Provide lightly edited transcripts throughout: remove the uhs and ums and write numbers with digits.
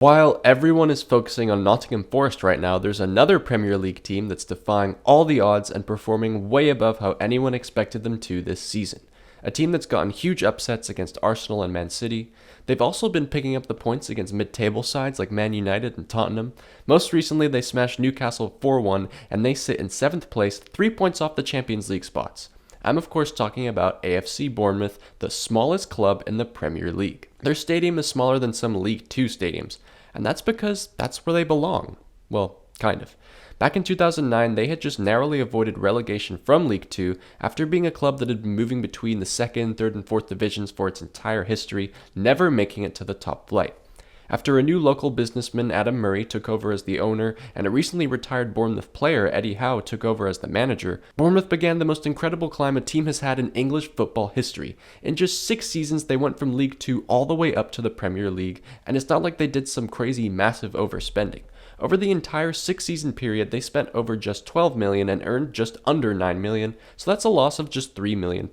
While everyone is focusing on Nottingham Forest right now, there's another Premier League team that's defying all the odds and performing way above how anyone expected them to this season. A team that's gotten huge upsets against Arsenal and Man City. They've also been picking up the points against mid-table sides like Man United and Tottenham. Most recently, they smashed Newcastle 4-1, and they sit in 7th place, 3 points off the Champions League spots. I'm of course talking about AFC Bournemouth, the smallest club in the Premier League. Their stadium is smaller than some League 2 stadiums, and that's because that's where they belong. Well, kind of. Back in 2009, they had just narrowly avoided relegation from League 2 after being a club that had been moving between the 2nd, 3rd, and 4th divisions for its entire history, never making it to the top flight. After a new local businessman, Adam Murray, took over as the owner, and a recently retired Bournemouth player, Eddie Howe, took over as the manager, Bournemouth began the most incredible climb a team has had in English football history. In just 6 seasons, they went from League 2 all the way up to the Premier League, and it's not like they did some crazy, massive overspending. Over the entire 6-season period, they spent over just £12 million and earned just under £9 million, so that's a loss of just £3 million,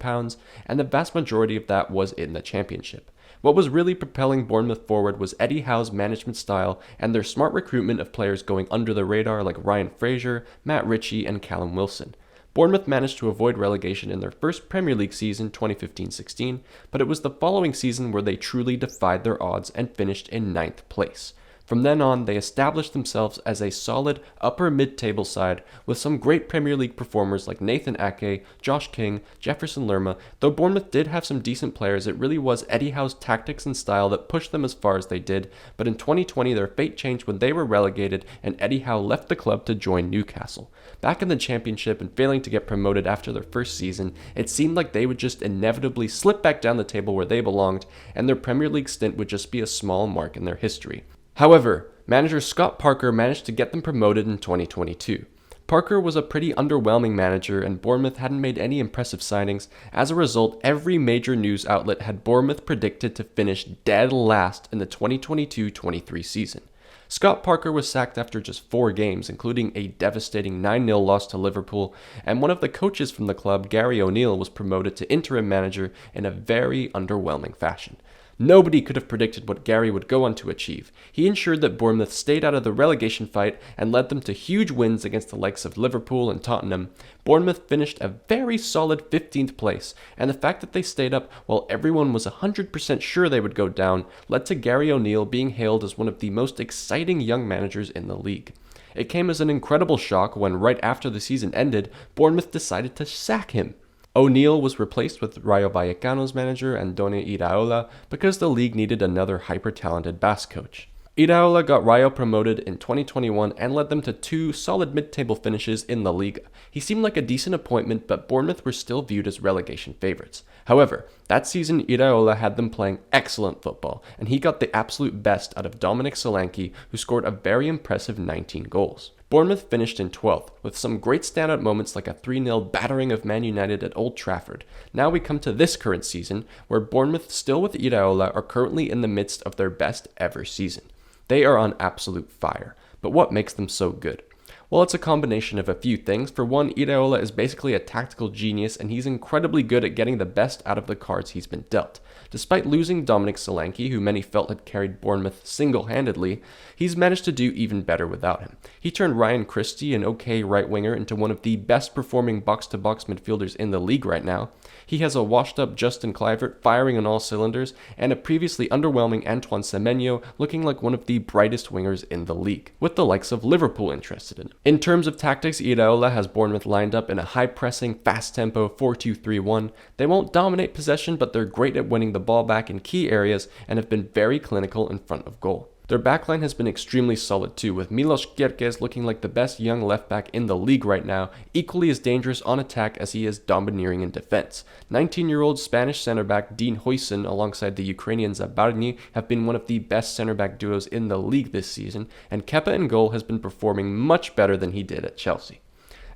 and the vast majority of that was in the Championship. What was really propelling Bournemouth forward was Eddie Howe's management style and their smart recruitment of players going under the radar like Ryan Fraser, Matt Ritchie, and Callum Wilson. Bournemouth managed to avoid relegation in their first Premier League season, 2015-16, but it was the following season where they truly defied their odds and finished in 9th place. From then on, they established themselves as a solid upper mid-table side with some great Premier League performers like Nathan Ake, Josh King, Jefferson Lerma. Though Bournemouth did have some decent players, it really was Eddie Howe's tactics and style that pushed them as far as they did, but in 2020 their fate changed when they were relegated and Eddie Howe left the club to join Newcastle. Back in the Championship and failing to get promoted after their first season, it seemed like they would just inevitably slip back down the table where they belonged, and their Premier League stint would just be a small mark in their history. However, manager Scott Parker managed to get them promoted in 2022. Parker was a pretty underwhelming manager and Bournemouth hadn't made any impressive signings. As a result, every major news outlet had Bournemouth predicted to finish dead last in the 2022-23 season. Scott Parker was sacked after just 4 games, including a devastating 9-0 loss to Liverpool, and one of the coaches from the club, Gary O'Neill, was promoted to interim manager in a very underwhelming fashion. Nobody could have predicted what Gary would go on to achieve. He ensured that Bournemouth stayed out of the relegation fight and led them to huge wins against the likes of Liverpool and Tottenham. Bournemouth finished a very solid 15th place, and the fact that they stayed up while everyone was 100% sure they would go down led to Gary O'Neill being hailed as one of the most exciting young managers in the league. It came as an incredible shock when, right after the season ended, Bournemouth decided to sack him. O'Neill was replaced with Rayo Vallecano's manager Andone Iraola because the league needed another hyper-talented Basque coach. Iraola got Rayo promoted in 2021 and led them to 2 solid mid-table finishes in La Liga. He seemed like a decent appointment, but Bournemouth were still viewed as relegation favourites. However, that season Iraola had them playing excellent football, and he got the absolute best out of Dominic Solanke, who scored a very impressive 19 goals. Bournemouth finished in 12th, with some great standout moments like a 3-0 battering of Man United at Old Trafford. Now we come to this current season, where Bournemouth, still with Iraola, are currently in the midst of their best ever season. They are on absolute fire, but what makes them so good? Well, it's a combination of a few things. For one, Iraola is basically a tactical genius, and he's incredibly good at getting the best out of the cards he's been dealt. Despite losing Dominic Solanke, who many felt had carried Bournemouth single-handedly, he's managed to do even better without him. He turned Ryan Christie, an okay right-winger, into one of the best-performing box-to-box midfielders in the league right now. He has a washed-up Justin Kluivert firing on all cylinders, and a previously underwhelming Antoine Semenyo looking like one of the brightest wingers in the league, with the likes of Liverpool interested in him. In terms of tactics, Iraola has Bournemouth lined up in a high-pressing, fast-tempo 4-2-3-1. They won't dominate possession, but they're great at winning the ball back in key areas and have been very clinical in front of goal. Their backline has been extremely solid too, with Milos Kerkez looking like the best young left-back in the league right now, equally as dangerous on attack as he is domineering in defense. 19-year-old Spanish centre-back Dean Huijsen alongside the Ukrainian Zabarny have been one of the best centre-back duos in the league this season, and Kepa in goal has been performing much better than he did at Chelsea.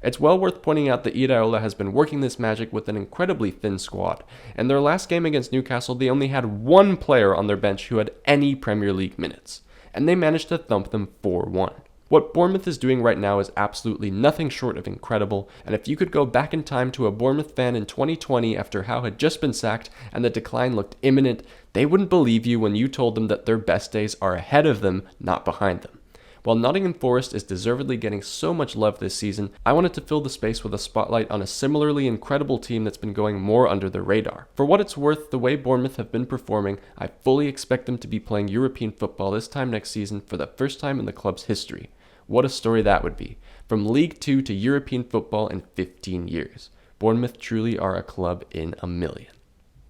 It's well worth pointing out that Iraola has been working this magic with an incredibly thin squad. In their last game against Newcastle, they only had 1 player on their bench who had any Premier League minutes, and they managed to thump them 4-1. What Bournemouth is doing right now is absolutely nothing short of incredible, and if you could go back in time to a Bournemouth fan in 2020 after Howe had just been sacked and the decline looked imminent, they wouldn't believe you when you told them that their best days are ahead of them, not behind them. While Nottingham Forest is deservedly getting so much love this season, I wanted to fill the space with a spotlight on a similarly incredible team that's been going more under the radar. For what it's worth, the way Bournemouth have been performing, I fully expect them to be playing European football this time next season for the first time in the club's history. What a story that would be. From League 2 to European football in 15 years. Bournemouth truly are a club in a million.